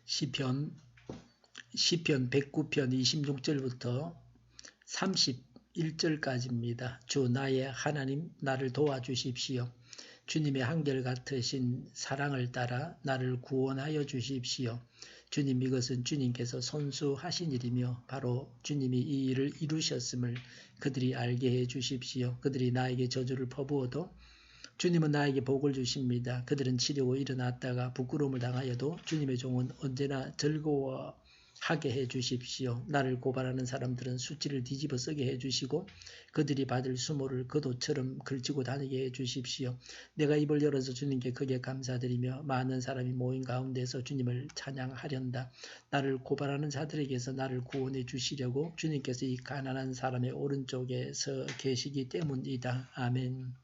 시편 109편 26절부터 31절까지입니다. 주 나의 하나님 나를 도와주십시오. 주님의 한결같으신 사랑을 따라 나를 구원하여 주십시오. 주님, 이것은 주님께서 손수하신 일이며 바로 주님이 이 일을 이루셨음을 그들이 알게 해 주십시오. 그들이 나에게 저주를 퍼부어도 주님은 나에게 복을 주십니다. 그들은 치려고 일어났다가 부끄러움을 당하여도 주님의 종은 언제나 즐거워하게 해 주십시오. 나를 고발하는 사람들은 수치를 뒤집어 쓰게 해 주시고 그들이 받을 수모를 그도처럼 걸치고 다니게 해 주십시오. 내가 입을 열어서 주님께 크게 감사드리며 많은 사람이 모인 가운데서 주님을 찬양하련다. 나를 고발하는 자들에게서 나를 구원해 주시려고 주님께서 이 가난한 사람의 오른쪽에서 계시기 때문이다. 아멘.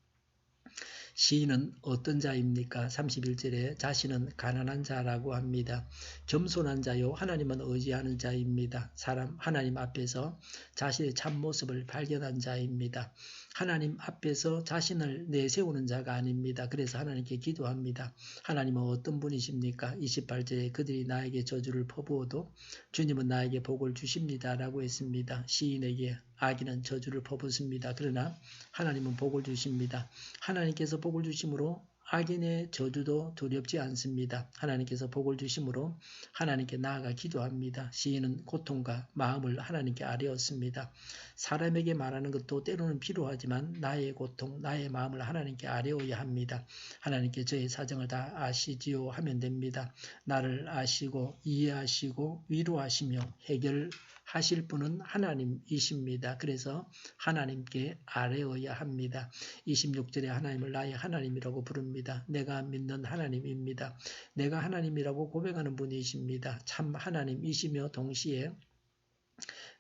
시인은 어떤 자입니까? 31절에 자신은 가난한 자라고 합니다. 겸손한 자요 하나님은 의지하는 자입니다. 하나님 앞에서 자신의 참모습을 발견한 자입니다. 하나님 앞에서 자신을 내세우는 자가 아닙니다. 그래서 하나님께 기도합니다. 하나님은 어떤 분이십니까? 28절에 그들이 나에게 저주를 퍼부어도 주님은 나에게 복을 주십니다 라고 했습니다. 시인에게 악인은 저주를 퍼붓습니다. 그러나 하나님은 복을 주십니다. 하나님께서 복을 주심으로 악인의 저주도 두렵지 않습니다. 하나님께서 복을 주심으로 하나님께 나아가 기도합니다. 시인은 고통과 마음을 하나님께 아뢰었습니다. 사람에게 말하는 것도 때로는 필요하지만 나의 고통, 나의 마음을 하나님께 아뢰어야 합니다. 하나님께 저의 사정을 다 아시지요 하면 됩니다. 나를 아시고 이해하시고 위로하시며 해결하실 분은 하나님이십니다. 그래서 하나님께 아뢰어야 합니다. 26절에 하나님을 나의 하나님이라고 부릅니다. 내가 믿는 하나님입니다. 내가 하나님이라고 고백하는 분이십니다. 참 하나님이시며 동시에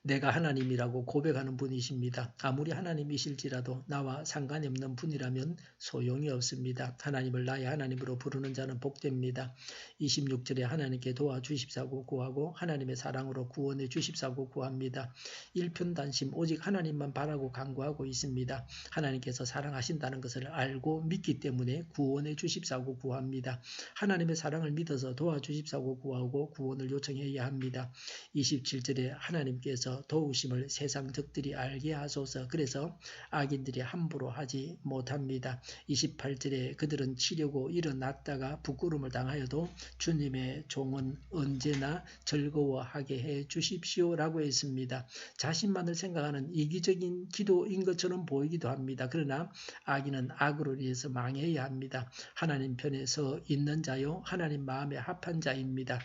내가 하나님이라고 고백하는 분이십니다. 아무리 하나님이실지라도 나와 상관이 없는 분이라면 소용이 없습니다. 하나님을 나의 하나님으로 부르는 자는 복됩니다. 26절에 하나님께 도와주십사고 구하고 하나님의 사랑으로 구원해 주십사고 구합니다. 일편단심 오직 하나님만 바라고 간구하고 있습니다. 하나님께서 사랑하신다는 것을 알고 믿기 때문에 구원해 주십사고 구합니다. 하나님의 사랑을 믿어서 도와주십사고 구하고 구원을 요청해야 합니다. 27절에 하나님께서 도우심을 세상 적들이 알게 하소서. 그래서 악인들이 함부로 하지 못합니다. 28절에 그들은 치려고 일어났다가 부끄러움을 당하여도 주님의 종은 언제나 즐거워하게 해 주십시오 라고 했습니다. 자신만을 생각하는 이기적인 기도인 것처럼 보이기도 합니다. 그러나 악인은 악으로 인해서 망해야 합니다. 하나님 편에 서 있는 자요 하나님 마음에 합한 자입니다.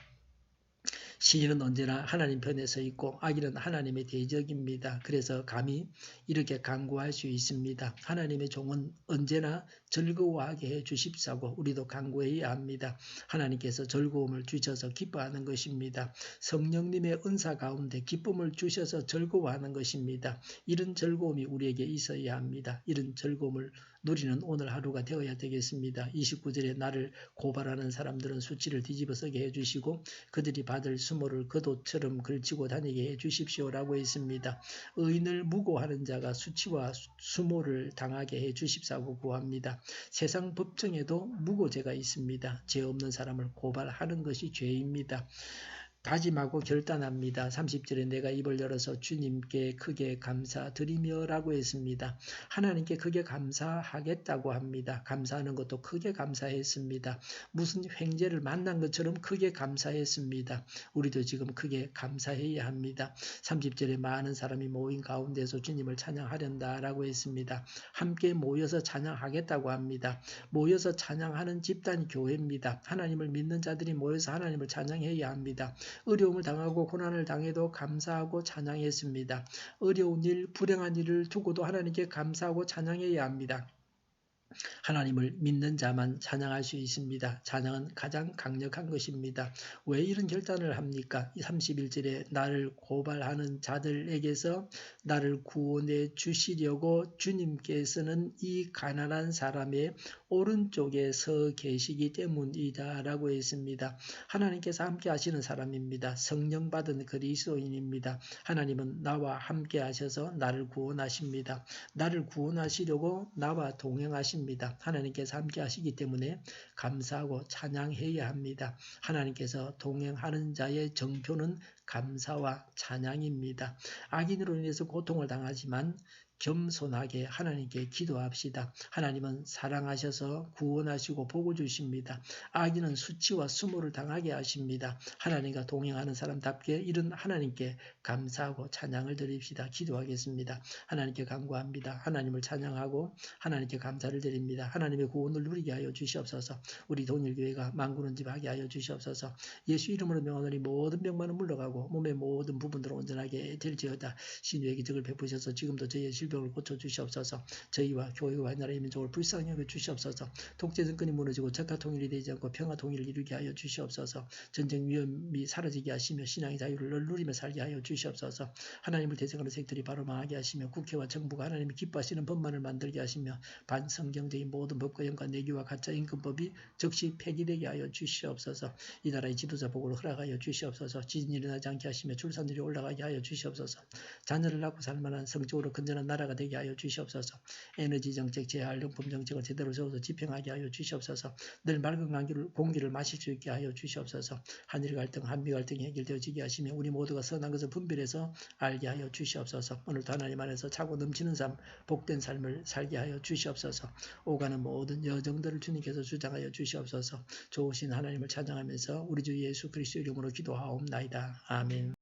시인은 언제나 하나님 편에 서 있고 악인은 하나님의 대적입니다. 그래서 감히 이렇게 간구할 수 있습니다. 하나님의 종은 언제나 즐거워하게 해 주십사고 우리도 간구해야 합니다. 하나님께서 즐거움을 주셔서 기뻐하는 것입니다. 성령님의 은사 가운데 기쁨을 주셔서 즐거워하는 것입니다. 이런 즐거움이 우리에게 있어야 합니다. 이런 즐거움을 누리는 오늘 하루가 되어야 되겠습니다. 29절에 나를 고발하는 사람들은 수치를 뒤집어 쓰게 해주시고 그들이 받을 수모를 그도처럼 걸치고 다니게 해주십시오라고 했습니다. 의인을 무고하는 자가 수치와 수모를 당하게 해주십사고 구합니다. 세상 법정에도 무고죄가 있습니다. 죄 없는 사람을 고발하는 것이 죄입니다. 다짐하고 결단합니다. 30절에 내가 입을 열어서 주님께 크게 감사드리며 라고 했습니다. 하나님께 크게 감사하겠다고 합니다. 감사하는 것도 크게 감사했습니다. 무슨 횡재를 만난 것처럼 크게 감사했습니다. 우리도 지금 크게 감사해야 합니다. 30절에 많은 사람이 모인 가운데서 주님을 찬양하련다 라고 했습니다. 함께 모여서 찬양하겠다고 합니다. 모여서 찬양하는 집단이 교회입니다. 하나님을 믿는 자들이 모여서 하나님을 찬양해야 합니다. 어려움을 당하고 고난을 당해도 감사하고 찬양했습니다. 어려운 일, 불행한 일을 두고도 하나님께 감사하고 찬양해야 합니다. 하나님을 믿는 자만 찬양할 수 있습니다. 찬양은 가장 강력한 것입니다. 왜 이런 결단을 합니까? 31절에 나를 고발하는 자들에게서 나를 구원해 주시려고 주님께서는 이 가난한 사람의 오른쪽에 서 계시기 때문이다 라고 했습니다. 하나님께서 함께 하시는 사람입니다. 성령 받은 그리스도인입니다. 하나님은 나와 함께 하셔서 나를 구원하십니다. 나를 구원하시려고 나와 동행하십니다. 하십니다. 하나님께서 함께 하시기 때문에 감사하고 찬양해야 합니다. 하나님께서 동행하는 자의 정표는 감사와 찬양입니다. 악인으로 인해서 고통을 당하지만 겸손하게 하나님께 기도합시다. 하나님은 사랑하셔서 구원하시고 복을 주십니다. 악인은 수치와 수모를 당하게 하십니다. 하나님과 동행하는 사람답게 이런 하나님께 감사하고 찬양을 드립시다. 기도하겠습니다. 하나님께 간구합니다. 하나님을 찬양하고 하나님께 감사를 드립니다. 하나님의 구원을 누리게 하여 주시옵소서. 우리 동일교회가 만군은집하게 하여 주시옵소서. 예수 이름으로 명하노니 모든 병만은 물러가고 몸의 모든 부분들을 온전하게 될지어다. 신유의 기적을 베푸셔서 지금도 저희의 질병을 고쳐주시옵소서. 저희와 교회와 나라의 민족을 불쌍히 여겨 주시옵소서. 독재 정권이 무너지고 적화 통일이 되지 않고 평화 통일을 이루게 하여 주시옵소서. 전쟁 위험이 사라지게 하시며 신앙의 자유를 누리며 살게 하여 주시옵소서. 하나님을 대적하는 색들이 바로 망하게 하시며 국회와 정부가 하나님이 기뻐하시는 법만을 만들게 하시며 반성경적인 모든 법과 연관 내기와 가짜 임금법이 즉시 폐기되게 하여 주시옵소서. 이 나라의 지도자 복을 허락하여 주시옵소서. 지진이 일어나지 않게 하시며 출산율이 올라가게 하여 주시옵소서. 자녀를 낳고 살만한 성적으로 건전한 나라가 되게 하여 주시옵소서. 에너지 정책, 재활용품 정책을 제대로 세워서 집행하게 하여 주시옵소서. 늘 맑은 공기를 마실 수 있게 하여 주시옵소서. 한일 갈등, 한미 갈등이 해결되어지게 하시며 우리 모두가 선한 것을 분별해서 알게 하여 주시옵소서. 오늘도 하나님 안에서 차고 넘치는 삶, 복된 삶을 살게 하여 주시옵소서. 오가는 모든 여정들을 주님께서 주장하여 주시옵소서. 좋으신 하나님을 찬양하면서 우리 주 예수 그리스도 이름으로 기도하옵나이다. 아멘.